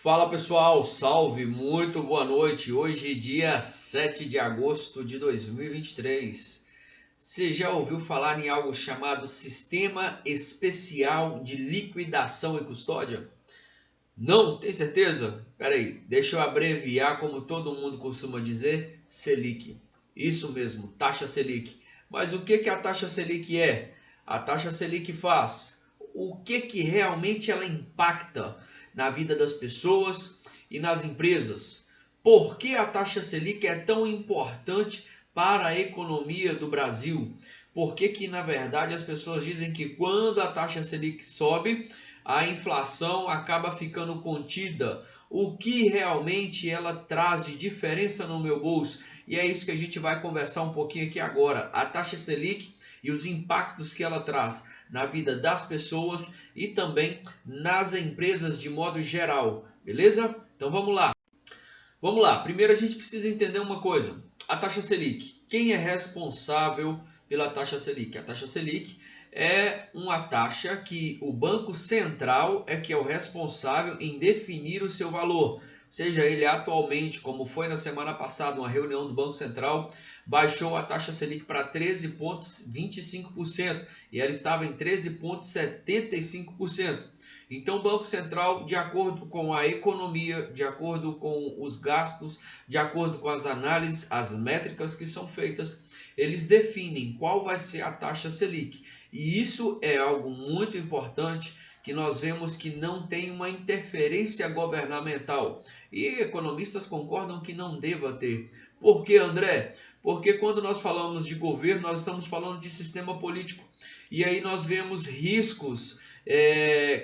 Fala pessoal, salve, muito boa noite. Hoje, dia 7 de agosto de 2023. Você já ouviu falar em algo chamado Sistema Especial de Liquidação e Custódia? Não, tem certeza? Pera aí, deixa eu abreviar como todo mundo costuma dizer, Selic. Isso mesmo, taxa Selic. Mas o que a taxa Selic é? A taxa Selic faz? O que realmente ela impacta na vida das pessoas e nas empresas? Por que a taxa Selic é tão importante para a economia do Brasil? Por que na verdade as pessoas dizem que quando a taxa Selic sobe, a inflação acaba ficando contida? O que realmente ela traz de diferença no meu bolso? E é isso que a gente vai conversar um pouquinho aqui agora. A taxa Selic e os impactos que ela traz na vida das pessoas e também nas empresas de modo geral. Beleza? Então vamos lá. Vamos lá. Primeiro a gente precisa entender uma coisa. A taxa Selic. Quem é responsável pela taxa Selic? A taxa Selic é uma taxa que o Banco Central é que é o responsável em definir o seu valor. Seja ele atualmente, como foi na semana passada, uma reunião do Banco Central, baixou a taxa Selic para 13,25% e ela estava em 13,75%. Então, o Banco Central, de acordo com a economia, de acordo com os gastos, de acordo com as análises, as métricas que são feitas, eles definem qual vai ser a taxa Selic. E isso é algo muito importante que nós vemos que não tem uma interferência governamental. E economistas concordam que não deva ter. Por que, André? Porque quando nós falamos de governo, nós estamos falando de sistema político. E aí nós vemos riscos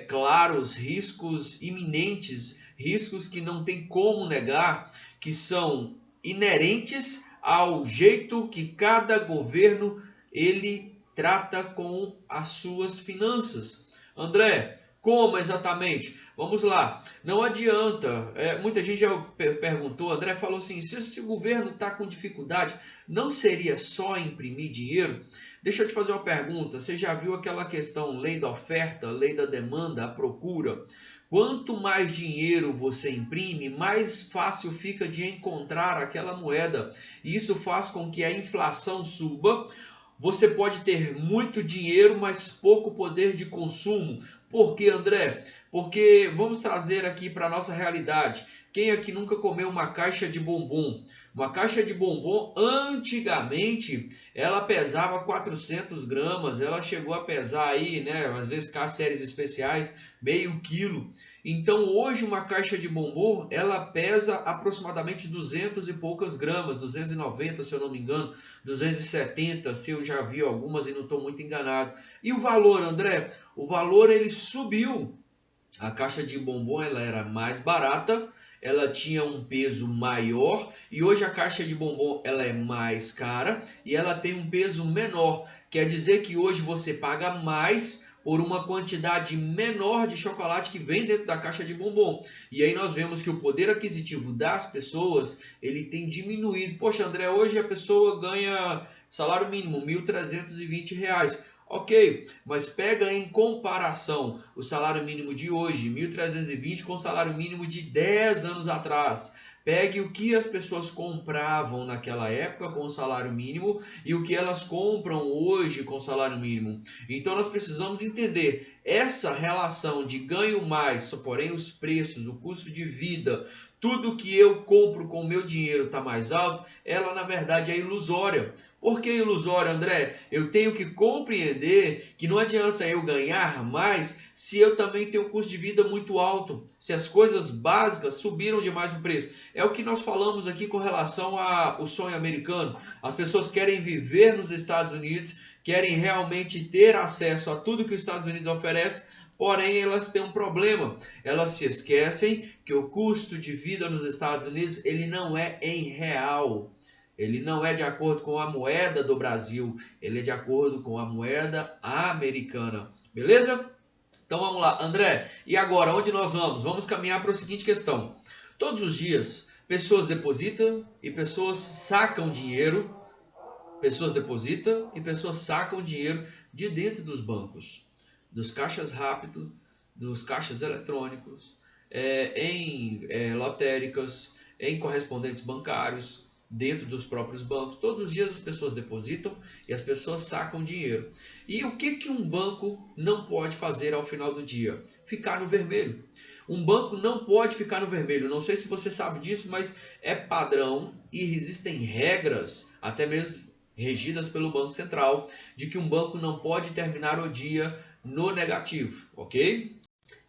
claros, riscos iminentes, riscos que não tem como negar, que são inerentes ao jeito que cada governo ele trata com as suas finanças. André, como exatamente? Vamos lá, não adianta, muita gente já perguntou, André falou assim, se o governo está com dificuldade, não seria só imprimir dinheiro? Deixa eu te fazer uma pergunta, você já viu aquela questão, lei da oferta, lei da demanda, a procura? Quanto mais dinheiro você imprime, mais fácil fica de encontrar aquela moeda. E isso faz com que a inflação suba. Você pode ter muito dinheiro, mas pouco poder de consumo. Por quê, André? Porque vamos trazer aqui para a nossa realidade. Quem aqui nunca comeu uma caixa de bombom? Uma caixa de bombom, antigamente, ela pesava 400 gramas. Ela chegou a pesar aí, né? Às vezes, com as séries especiais, meio quilo. Então, hoje, uma caixa de bombom, ela pesa aproximadamente 200 e poucas gramas. 290, se eu não me engano. 270, se eu já vi algumas e não estou muito enganado. E o valor, André? O valor, ele subiu. A caixa de bombom ela era mais barata, ela tinha um peso maior e hoje a caixa de bombom ela é mais cara e ela tem um peso menor. Quer dizer que hoje você paga mais por uma quantidade menor de chocolate que vem dentro da caixa de bombom. E aí nós vemos que o poder aquisitivo das pessoas ele tem diminuído. Poxa, André, hoje a pessoa ganha salário mínimo R$ 1.320. Ok, mas pega em comparação o salário mínimo de hoje, 1.320, com o salário mínimo de 10 anos atrás. Pegue o que as pessoas compravam naquela época com o salário mínimo e o que elas compram hoje com o salário mínimo. Então nós precisamos entender essa relação de ganho mais, porém os preços, o custo de vida, tudo que eu compro com o meu dinheiro está mais alto, ela na verdade é ilusória. Por que ilusório, André? Eu tenho que compreender que não adianta eu ganhar mais se eu também tenho um custo de vida muito alto, se as coisas básicas subiram demais o preço. É o que nós falamos aqui com relação ao sonho americano. As pessoas querem viver nos Estados Unidos, querem realmente ter acesso a tudo que os Estados Unidos oferece, porém elas têm um problema. Elas se esquecem que o custo de vida nos Estados Unidos ele não é em real. Ele não é de acordo com a moeda do Brasil, ele é de acordo com a moeda americana. Beleza? Então vamos lá, André. E agora, onde nós vamos? Vamos caminhar para a seguinte questão. Todos os dias, pessoas depositam e pessoas sacam dinheiro. Pessoas depositam e pessoas sacam dinheiro de dentro dos bancos, dos caixas rápidos, dos caixas eletrônicos. em lotéricas, em correspondentes bancários, dentro dos próprios bancos. Todos os dias as pessoas depositam e as pessoas sacam dinheiro. E o que um banco não pode fazer ao final do dia? Ficar no vermelho. Um banco não pode ficar no vermelho. Não sei se você sabe disso, mas é padrão e existem regras, até mesmo regidas pelo Banco Central, de que um banco não pode terminar o dia no negativo, ok?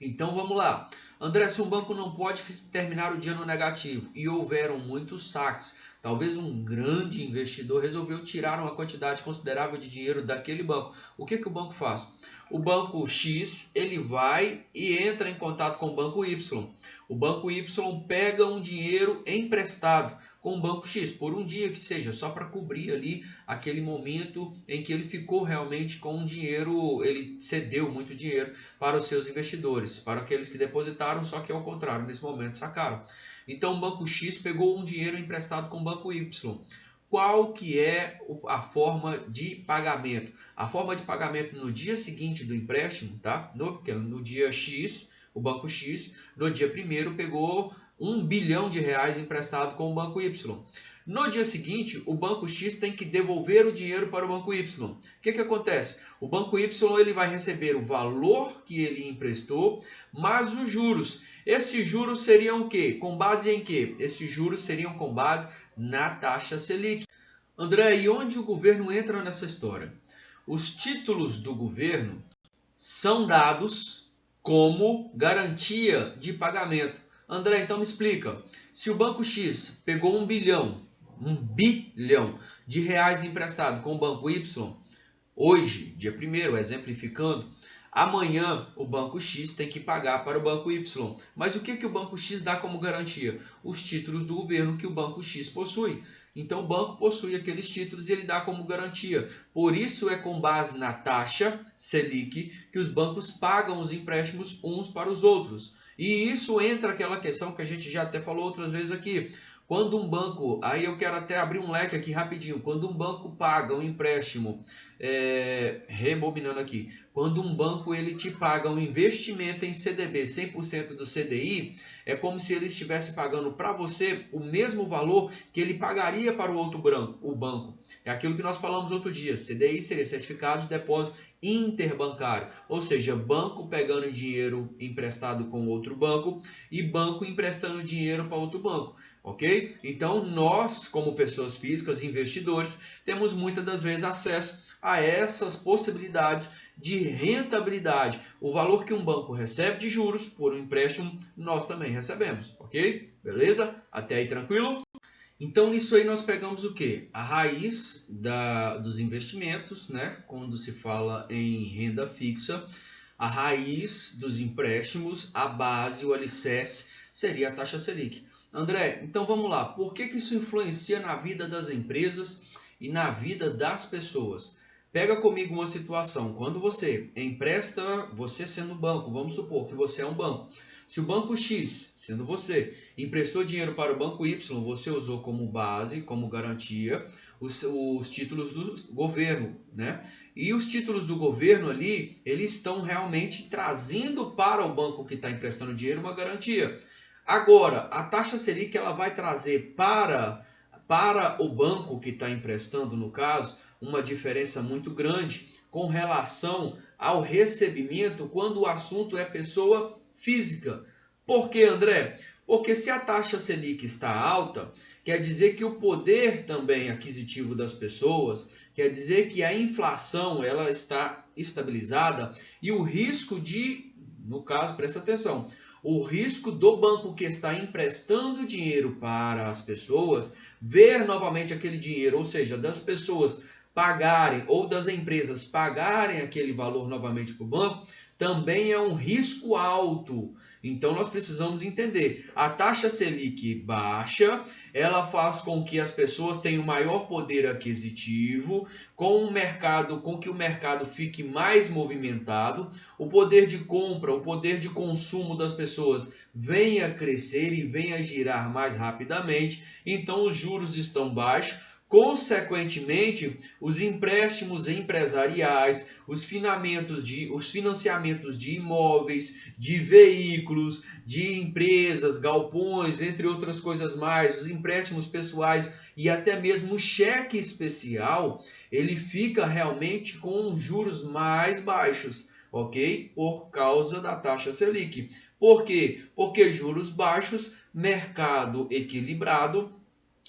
Então vamos lá. André, se um banco não pode terminar o dia no negativo e houveram muitos saques, talvez um grande investidor resolveu tirar uma quantidade considerável de dinheiro daquele banco. O que o banco faz? O banco X, ele vai e entra em contato com o banco Y. O banco Y pega um dinheiro emprestado com o banco X, por um dia que seja, só para cobrir ali aquele momento em que ele ficou realmente com um dinheiro, ele cedeu muito dinheiro para os seus investidores, para aqueles que depositaram, só que ao contrário, nesse momento sacaram. Então o banco X pegou um dinheiro emprestado com o banco Y. Qual que é a forma de pagamento? A forma de pagamento no dia seguinte do empréstimo, tá? No dia X, o banco X, no dia 1º, pegou R$ 1 bilhão emprestado com o banco Y. No dia seguinte, o banco X tem que devolver o dinheiro para o banco Y. O que acontece? O banco Y ele vai receber o valor que ele emprestou, mais os juros. Esses juros seriam o quê? Com base em quê? Esses juros seriam com base na taxa Selic. André, e onde o governo entra nessa história? Os títulos do governo são dados como garantia de pagamento. André, então me explica. Se o banco X pegou R$ 1 bilhão de reais emprestado com o banco Y, hoje, dia 1º, exemplificando, amanhã o banco X tem que pagar para o banco Y. Mas o que o banco X dá como garantia? Os títulos do governo que o banco X possui. Então o banco possui aqueles títulos e ele dá como garantia. Por isso é com base na taxa Selic que os bancos pagam os empréstimos uns para os outros. E isso entra aquela questão que a gente já até falou outras vezes aqui. Quando um banco, aí eu quero até abrir um leque aqui rapidinho, quando um banco paga um empréstimo, rebobinando aqui, quando um banco ele te paga um investimento em CDB 100% do CDI, é como se ele estivesse pagando para você o mesmo valor que ele pagaria para o outro banco. É aquilo que nós falamos outro dia, CDI seria Certificado de Depósito Interbancário, ou seja, banco pegando dinheiro emprestado com outro banco e banco emprestando dinheiro para outro banco. Ok? Então nós, como pessoas físicas, investidores, temos muitas das vezes acesso a essas possibilidades de rentabilidade. O valor que um banco recebe de juros por um empréstimo, nós também recebemos, ok? Beleza? Até aí tranquilo? Então nisso aí nós pegamos o que? A raiz dos investimentos, né? Quando se fala em renda fixa, a raiz dos empréstimos, a base, o alicerce, seria a taxa Selic. André, então vamos lá. Por que isso influencia na vida das empresas e na vida das pessoas? Pega comigo uma situação. Quando você empresta, você sendo banco, vamos supor que você é um banco. Se o banco X, sendo você, emprestou dinheiro para o banco Y, você usou como base, como garantia, os títulos do governo, né? E os títulos do governo ali, eles estão realmente trazendo para o banco que está emprestando dinheiro uma garantia. Agora, a taxa Selic ela vai trazer para o banco que está emprestando, no caso, uma diferença muito grande com relação ao recebimento quando o assunto é pessoa física. Por quê, André? Porque se a taxa Selic está alta, quer dizer que o poder também aquisitivo das pessoas, quer dizer que a inflação ela está estabilizada e o risco no caso, presta atenção, o risco do banco que está emprestando dinheiro para as pessoas ver novamente aquele dinheiro, ou seja, das pessoas pagarem ou das empresas pagarem aquele valor novamente para o banco, também é um risco alto. Então nós precisamos entender, a taxa Selic baixa, ela faz com que as pessoas tenham maior poder aquisitivo, com que o mercado fique mais movimentado, o poder de compra, o poder de consumo das pessoas venha crescer e venha girar mais rapidamente, então os juros estão baixos, Consequentemente, os empréstimos empresariais, os financiamentos de imóveis, de veículos, de empresas, galpões, entre outras coisas mais, os empréstimos pessoais e até mesmo o cheque especial, ele fica realmente com juros mais baixos, ok? Por causa da taxa Selic. Por quê? Porque juros baixos, mercado equilibrado,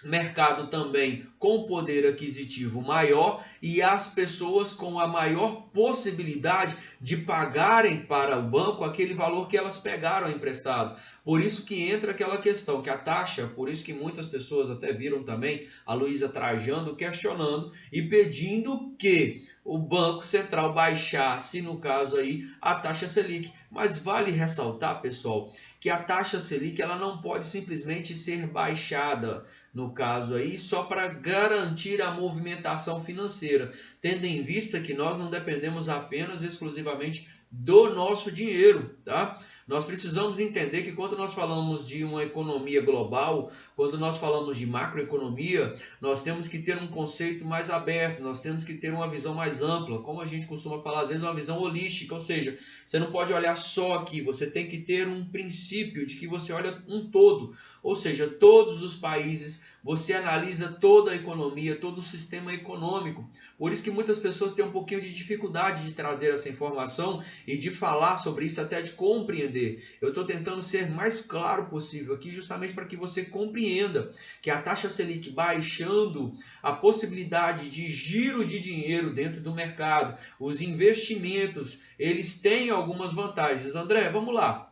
mercado também com poder aquisitivo maior e as pessoas com a maior possibilidade de pagarem para o banco aquele valor que elas pegaram emprestado. Por isso que entra aquela questão que a taxa, por isso que muitas pessoas até viram também a Luísa Trajano questionando e pedindo que o Banco Central baixasse, no caso aí, a taxa Selic. Mas vale ressaltar, pessoal, que a taxa Selic ela não pode simplesmente ser baixada, no caso aí, só para garantir a movimentação financeira, tendo em vista que nós não dependemos apenas exclusivamente do nosso dinheiro, tá? Nós precisamos entender que quando nós falamos de uma economia global, quando nós falamos de macroeconomia, nós temos que ter um conceito mais aberto, nós temos que ter uma visão mais ampla, como a gente costuma falar às vezes, uma visão holística, ou seja, você não pode olhar só aqui, você tem que ter um princípio de que você olha um todo, ou seja, todos os países, você analisa toda a economia, todo o sistema econômico. Por isso que muitas pessoas têm um pouquinho de dificuldade de trazer essa informação e de falar sobre isso, até de compreender. Eu estou tentando ser mais claro possível aqui, justamente para que você compreenda que a taxa Selic baixando, a possibilidade de giro de dinheiro dentro do mercado, os investimentos, eles têm algumas vantagens. André, vamos lá.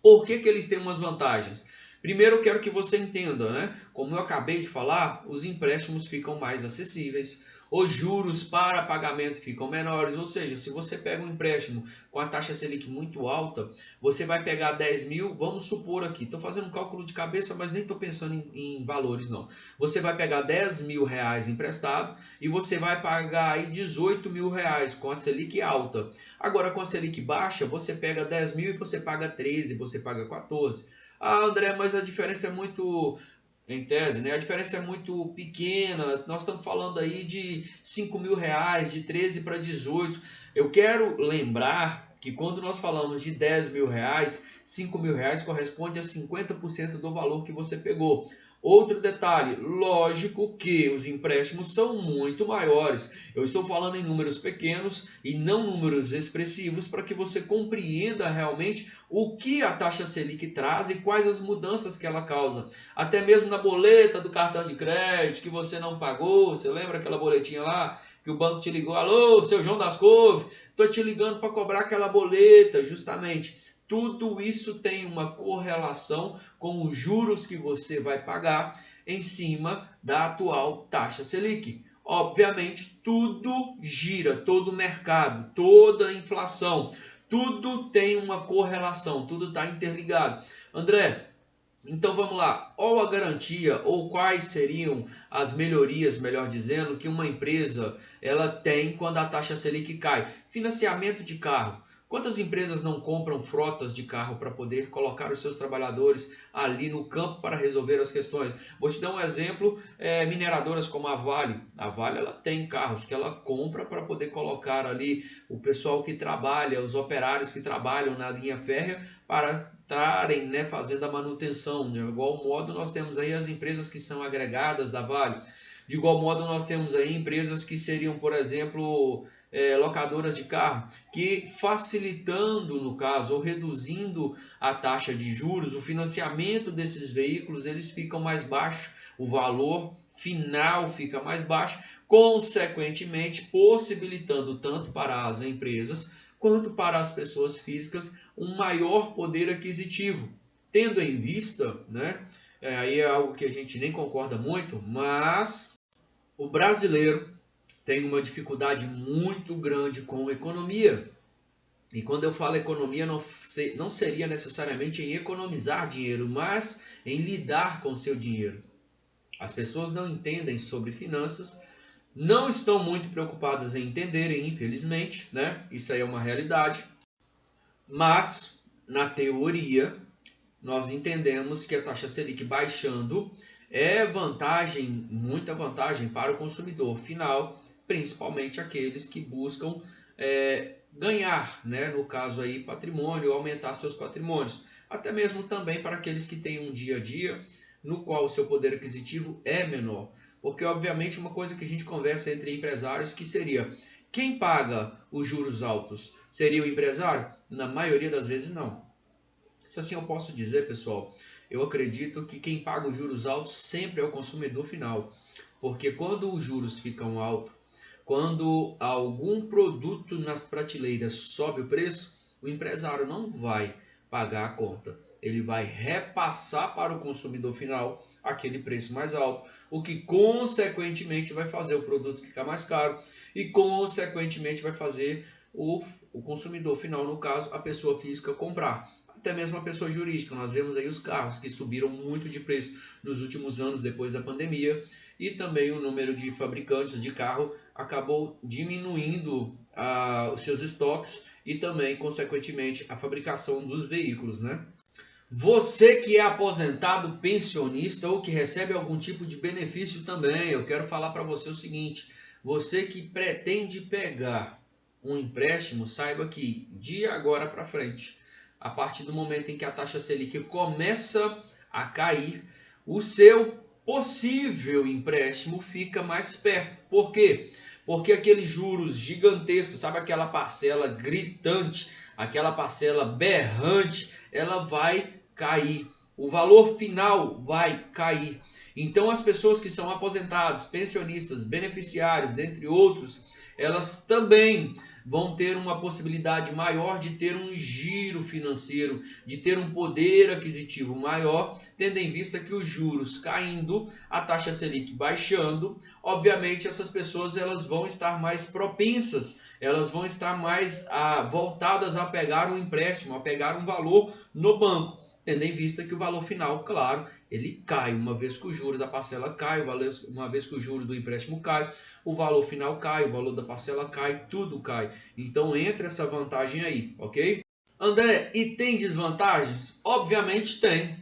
Por que eles têm umas vantagens? Primeiro, eu quero que você entenda, né? Como eu acabei de falar, os empréstimos ficam mais acessíveis, os juros para pagamento ficam menores, ou seja, se você pega um empréstimo com a taxa Selic muito alta, você vai pegar 10 mil, vamos supor aqui, estou fazendo um cálculo de cabeça, mas nem estou pensando em valores não. Você vai pegar 10 mil reais emprestado e você vai pagar aí 18 mil reais com a Selic alta. Agora com a Selic baixa, você pega 10 mil e você paga 13, você paga 14. Ah, André, mas a diferença é muito, em tese, né? A diferença é muito pequena. Nós estamos falando aí de 5 mil reais, de 13 para 18. Eu quero lembrar que quando nós falamos de 10 mil reais, 5 mil reais corresponde a 50% do valor que você pegou. Outro detalhe, lógico que os empréstimos são muito maiores. Eu estou falando em números pequenos e não números expressivos para que você compreenda realmente o que a taxa Selic traz e quais as mudanças que ela causa. Até mesmo na boleta do cartão de crédito que você não pagou, você lembra aquela boletinha lá? Que o banco te ligou, alô, seu João das Couve, estou te ligando para cobrar aquela boleta, justamente. Tudo isso tem uma correlação com os juros que você vai pagar em cima da atual taxa Selic. Obviamente, tudo gira, todo o mercado, toda a inflação, tudo tem uma correlação, tudo está interligado. André, então vamos lá, qual a garantia ou quais seriam as melhorias, melhor dizendo, que uma empresa ela tem quando a taxa Selic cai? Financiamento de carro. Quantas empresas não compram frotas de carro para poder colocar os seus trabalhadores ali no campo para resolver as questões? Vou te dar um exemplo, mineradoras como a Vale. A Vale ela tem carros que ela compra para poder colocar ali o pessoal que trabalha, os operários que trabalham na linha férrea para estarem, né, fazendo a manutenção. De igual modo, nós temos aí as empresas que são agregadas da Vale. De igual modo, nós temos aí empresas que seriam, por exemplo, locadoras de carro, que facilitando, no caso, ou reduzindo a taxa de juros, o financiamento desses veículos, eles ficam mais baixos, o valor final fica mais baixo, consequentemente possibilitando tanto para as empresas quanto para as pessoas físicas um maior poder aquisitivo, tendo em vista, né, aí é algo que a gente nem concorda muito, mas o brasileiro tem uma dificuldade muito grande com economia. E quando eu falo economia, não seria necessariamente em economizar dinheiro, mas em lidar com o seu dinheiro. As pessoas não entendem sobre finanças, não estão muito preocupadas em entenderem, infelizmente, né? Isso aí é uma realidade. Mas, na teoria, nós entendemos que a taxa Selic baixando, é vantagem, muita vantagem para o consumidor final, principalmente aqueles que buscam ganhar, né, no caso aí patrimônio, aumentar seus patrimônios, até mesmo também para aqueles que têm um dia a dia no qual o seu poder aquisitivo é menor, porque obviamente uma coisa que a gente conversa entre empresários que seria quem paga os juros altos seria o empresário? Na maioria das vezes não. Se assim eu posso dizer, pessoal, eu acredito que quem paga os juros altos sempre é o consumidor final, porque quando os juros ficam altos, quando algum produto nas prateleiras sobe o preço, o empresário não vai pagar a conta. Ele vai repassar para o consumidor final aquele preço mais alto, o que consequentemente vai fazer o produto ficar mais caro e consequentemente vai fazer o consumidor final, no caso, a pessoa física, comprar. Até mesmo a pessoa jurídica. Nós vemos aí os carros que subiram muito de preço nos últimos anos depois da pandemia e também o número de fabricantes de carro acabou diminuindo os seus estoques e também, consequentemente, a fabricação dos veículos, né? Você que é aposentado, pensionista ou que recebe algum tipo de benefício também, eu quero falar para você o seguinte: você que pretende pegar um empréstimo, saiba que de agora para frente, a partir do momento em que a taxa Selic começa a cair, o seu possível empréstimo fica mais perto. Por quê? Porque aqueles juros gigantescos, sabe aquela parcela gritante, aquela parcela berrante, ela vai cair. O valor final vai cair. Então as pessoas que são aposentados, pensionistas, beneficiários, dentre outros, elas também vão ter uma possibilidade maior de ter um giro financeiro, de ter um poder aquisitivo maior, tendo em vista que os juros caindo, a taxa Selic baixando, obviamente essas pessoas elas vão estar mais propensas, elas vão estar mais voltadas a pegar um empréstimo, a pegar um valor no banco, tendo em vista que o valor final, claro, ele cai, uma vez que o juros da parcela cai, uma vez que o juro do empréstimo cai, o valor final cai, o valor da parcela cai, tudo cai. Então entra essa vantagem aí, ok? André, e tem desvantagens? Obviamente tem.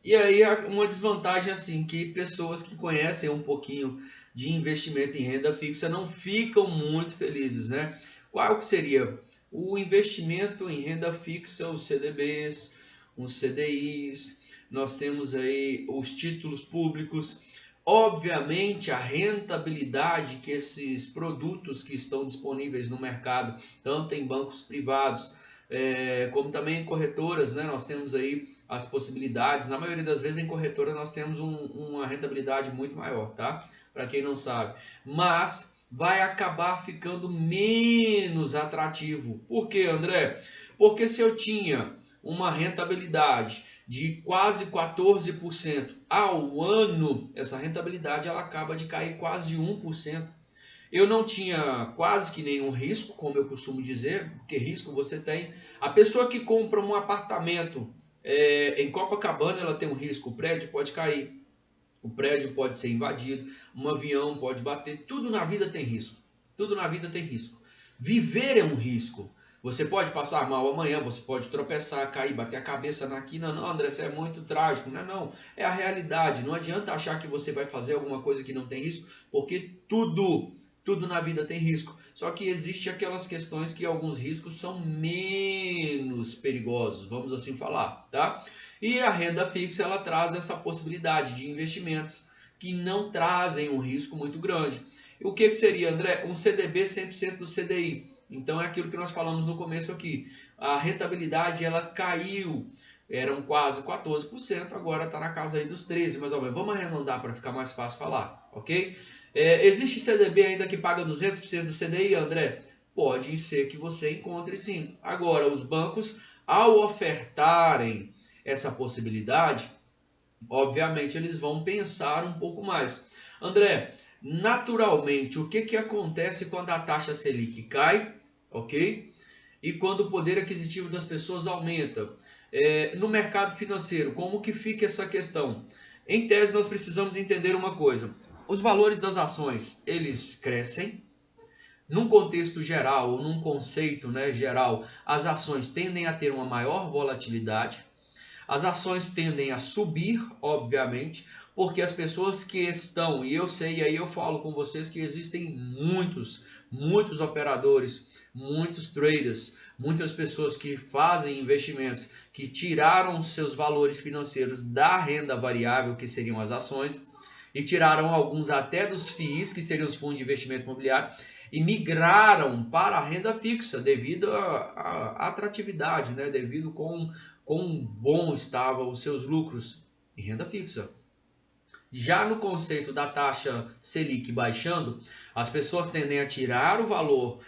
E aí uma desvantagem assim, que pessoas que conhecem um pouquinho de investimento em renda fixa não ficam muito felizes, né? Qual que seria? O investimento em renda fixa, os CDBs, os CDIs, nós temos aí os títulos públicos. Obviamente, a rentabilidade que esses produtos que estão disponíveis no mercado, tanto em bancos privados, como também em corretoras, né? Nós temos aí as possibilidades. Na maioria das vezes, em corretora, nós temos uma rentabilidade muito maior, tá? Para quem não sabe. Mas vai acabar ficando menos atrativo. Por quê, André? Porque se eu tinha uma rentabilidade de quase 14% ao ano, essa rentabilidade ela acaba de cair quase de 1%. Eu não tinha quase que nenhum risco, como eu costumo dizer, porque risco você tem. A pessoa que compra um apartamento em Copacabana, ela tem um risco, o prédio pode cair, o prédio pode ser invadido, um avião pode bater, tudo na vida tem risco. Tudo na vida tem risco. Viver é um risco. Você pode passar mal amanhã, você pode tropeçar, cair, bater a cabeça na quina. Não, André, isso é muito trágico. Não, não. É a realidade. Não adianta achar que você vai fazer alguma coisa que não tem risco, porque tudo na vida tem risco. Só que existe aquelas questões que alguns riscos são menos perigosos, vamos assim falar, tá? E a renda fixa ela traz essa possibilidade de investimentos que não trazem um risco muito grande. E o que seria, André? Um CDB 100% do CDI. Então é aquilo que nós falamos no começo aqui. A rentabilidade ela caiu, eram quase 14%, agora está na casa aí dos 13%, mais ou menos. Vamos arredondar para ficar mais fácil falar, ok? Existe CDB ainda que paga 200% do CDI, André? Pode ser que você encontre sim. Agora, os bancos, ao ofertarem essa possibilidade, obviamente eles vão pensar um pouco mais. André, naturalmente, o que acontece quando a taxa Selic cai, ok? E quando o poder aquisitivo das pessoas aumenta? No mercado financeiro, como que fica essa questão? Em tese, nós precisamos entender uma coisa. Os valores das ações, eles crescem. Num contexto geral, ou num conceito, né, geral, as ações tendem a ter uma maior volatilidade. As ações tendem a subir, obviamente, porque as pessoas que estão, e eu sei, e aí eu falo com vocês que existem muitos operadores, muitos traders, muitas pessoas que fazem investimentos, que tiraram seus valores financeiros da renda variável, que seriam as ações, e tiraram alguns até dos FIIs, que seriam os fundos de investimento imobiliário, e migraram para a renda fixa devido à atratividade, né? Devido quão bom estavam os seus lucros em renda fixa. Já no conceito da taxa Selic baixando, as pessoas tendem a tirar o valor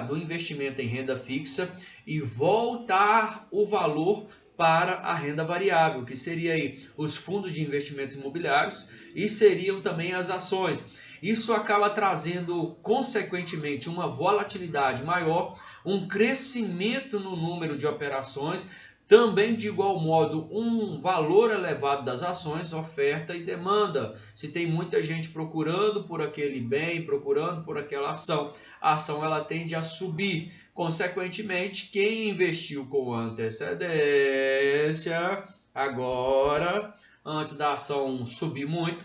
do investimento em renda fixa e voltar o valor para a renda variável, que seria aí os fundos de investimentos imobiliários e seriam também as ações. Isso acaba trazendo, consequentemente, uma volatilidade maior, um crescimento no número de operações, também, de igual modo, um valor elevado das ações, oferta e demanda. Se tem muita gente procurando por aquele bem, procurando por aquela ação, a ação ela tende a subir. Consequentemente, quem investiu com antecedência, agora, antes da ação subir muito,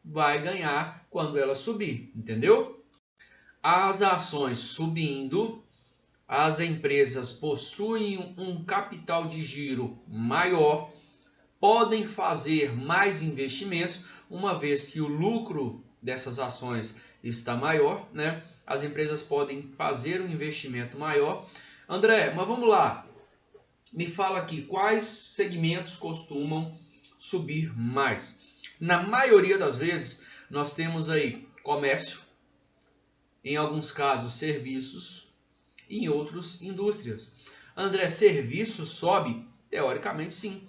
vai ganhar quando ela subir, entendeu? As ações subindo, as empresas possuem um capital de giro maior, podem fazer mais investimentos, uma vez que o lucro dessas ações está maior, né? As empresas podem fazer um investimento maior. André, mas vamos lá. Me fala aqui, quais segmentos costumam subir mais? Na maioria das vezes, nós temos aí comércio, em alguns casos serviços, em outros indústrias. André, serviço sobe? Teoricamente sim.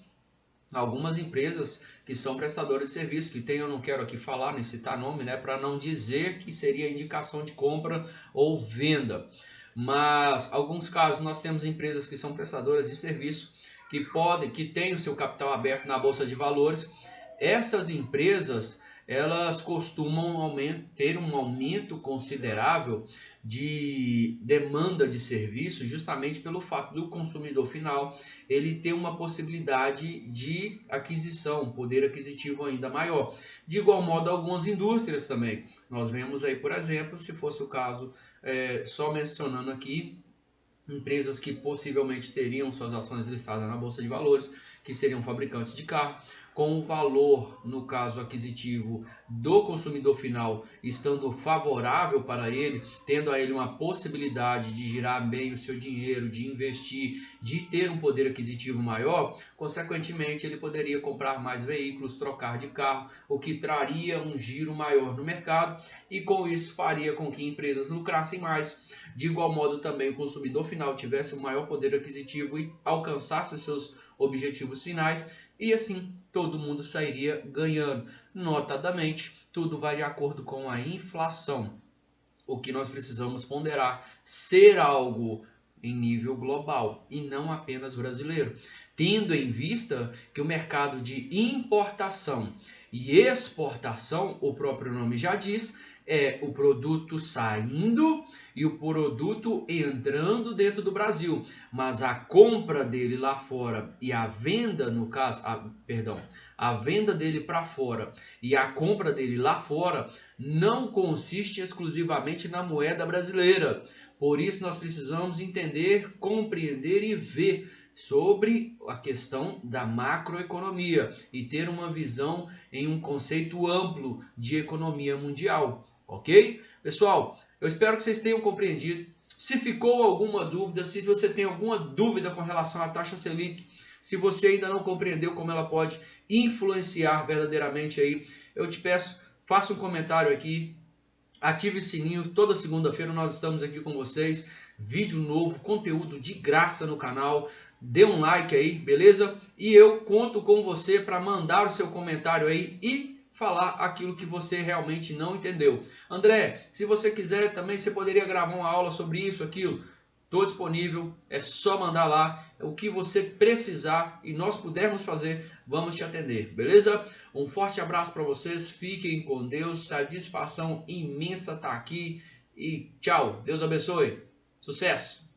Algumas empresas que são prestadoras de serviço, que tem, eu não quero aqui falar nem citar nome, né, para não dizer que seria indicação de compra ou venda. Mas alguns casos nós temos empresas que são prestadoras de serviço, que têm o seu capital aberto na bolsa de valores. Essas empresas, elas costumam ter um aumento considerável de demanda de serviço, justamente pelo fato do consumidor final ele ter uma possibilidade de aquisição, poder aquisitivo ainda maior. De igual modo, algumas indústrias também. Nós vemos aí, por exemplo, se fosse o caso, só mencionando aqui, empresas que possivelmente teriam suas ações listadas na Bolsa de Valores, que seriam fabricantes de carro, com o valor, no caso aquisitivo, do consumidor final estando favorável para ele, tendo a ele uma possibilidade de girar bem o seu dinheiro, de investir, de ter um poder aquisitivo maior, consequentemente ele poderia comprar mais veículos, trocar de carro, o que traria um giro maior no mercado e com isso faria com que empresas lucrassem mais. De igual modo também o consumidor final tivesse um maior poder aquisitivo e alcançasse seus objetivos finais e assim todo mundo sairia ganhando. Notadamente, tudo vai de acordo com a inflação. O que nós precisamos ponderar ser algo em nível global e não apenas brasileiro, tendo em vista que o mercado de importação e exportação, o próprio nome já diz, é o produto saindo e o produto entrando dentro do Brasil, mas a compra dele lá fora e a venda, no caso, a venda dele para fora e a compra dele lá fora não consiste exclusivamente na moeda brasileira. Por isso nós precisamos entender, compreender e ver sobre a questão da macroeconomia e ter uma visão em um conceito amplo de economia mundial, ok? Pessoal, eu espero que vocês tenham compreendido. Se ficou alguma dúvida, se você tem alguma dúvida com relação à taxa Selic, se você ainda não compreendeu como ela pode influenciar verdadeiramente aí, eu te peço, faça um comentário aqui, ative o sininho, toda segunda-feira nós estamos aqui com vocês, vídeo novo, conteúdo de graça no canal, dê um like aí, beleza? E eu conto com você para mandar o seu comentário aí e falar aquilo que você realmente não entendeu. André, se você quiser também, você poderia gravar uma aula sobre isso, aquilo. Estou disponível, é só mandar lá o que você precisar e nós pudermos fazer, vamos te atender, beleza? Um forte abraço para vocês, fiquem com Deus, satisfação imensa estar aqui e tchau, Deus abençoe, sucesso!